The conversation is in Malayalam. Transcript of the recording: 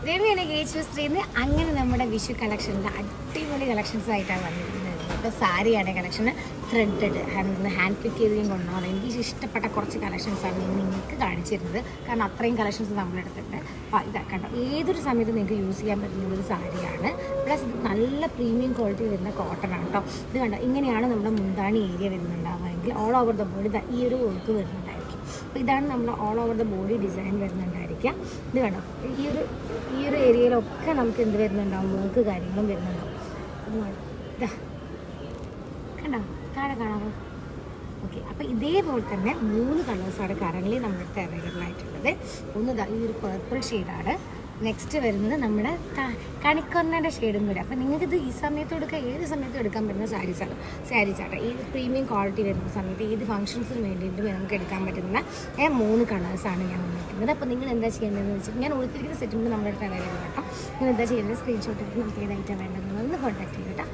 രവിയാണ് ഗേറ്റ് സ്ത്രീന്ന്. അങ്ങനെ നമ്മുടെ വിഷു കളക്ഷനിൽ അടിപൊളി കളക്ഷൻസ് ആയിട്ടാണ് വന്നിരിക്കുന്നത്. ഇപ്പോൾ സാരിയാണ് കളക്ഷന്, ത്രെഡഡ് ഹാൻഡ് പിക്ക് ചെയ്തും കൊണ്ടുപോകണം. എനിക്ക് ഇഷ്ടപ്പെട്ട കുറച്ച് കളക്ഷൻസാണ് നിങ്ങൾക്ക് കാണിച്ചിരുന്നത്. കാരണം അത്രയും കളക്ഷൻസ് നമ്മളെടുത്തിട്ടുണ്ട്. അപ്പോൾ ഇതാ കണ്ടോ, ഏതൊരു സമയത്ത് നിങ്ങൾക്ക് യൂസ് ചെയ്യാൻ പറ്റുന്ന ഒരു സാരിയാണ്. പ്ലസ് ഇത് നല്ല പ്രീമിയം ക്വാളിറ്റി വരുന്ന കോട്ടൺ ആണ് കേട്ടോ. ഇത് കണ്ടോ, ഇങ്ങനെയാണ് നമ്മുടെ മുന്താണി ഏരിയ വരുന്നുണ്ടാവുമെങ്കിൽ ഓൾ ഓവർ ദ ബോഡി ഈ ഒരു വർക്ക് വരുന്നുണ്ടായിരിക്കും. അപ്പോൾ ഇതാണ് നമ്മൾ all over the body design വരുന്നുണ്ടായിരിക്കുക. ഇത് കണ്ടോ, ഈ ഒരു ഏരിയയിലൊക്കെ നമുക്ക് എന്ത് വരുന്നുണ്ടാവും, വർക്ക് കാര്യങ്ങളും വരുന്നുണ്ടാവും. ഇതാ കണ്ടോ, താഴെ കാണാമോ? ഓക്കെ, അപ്പോൾ ഇതേപോലെ തന്നെ 3 കളേഴ്സാണ് കറൻലി നമ്മുടെ അടുത്ത് അവൈലബിൾ ആയിട്ടുള്ളത്. ഒന്ന് ഈ ഒരു പേർപ്പിൾ ഷെയ്ഡാണ്. നെക്സ്റ്റ് വരുന്നത് നമ്മുടെ കണിക്കൊന്നയുടെ ഷെയ്ഡും കൂടെ. അപ്പോൾ നിങ്ങൾക്കിത് ഈ സമയത്ത് എടുക്കുക, ഏത് സമയത്തും എടുക്കാൻ പറ്റുന്ന സാരീസാണ്. ഈ പ്രീമിയം ക്വാളിറ്റി വരുന്ന സമയത്ത് ഏത് ഫംഗ്ഷൻസിന് വേണ്ടിയിട്ട് നമുക്ക് എടുക്കാൻ പറ്റുന്ന 3 കളേഴ്സാണ് ഞാൻ വന്നിരിക്കുന്നത്. അപ്പോൾ നിങ്ങൾ എന്താ ചെയ്യേണ്ടതെന്ന് വെച്ചാൽ, ഞാൻ കൊടുത്തിരിക്കുന്ന സെറ്റിൽ നമ്മുടെ അടുത്ത് അവൈലബിൾ കേട്ടോ. നിങ്ങൾ എന്താ ചെയ്യുന്നത്, സ്ക്രീൻഷോട്ട് എടുത്ത് നമുക്ക് ഏതായിട്ടാണ് വേണ്ടതെന്ന് കോൺടാക്ട് ചെയ്യും കേട്ടോ.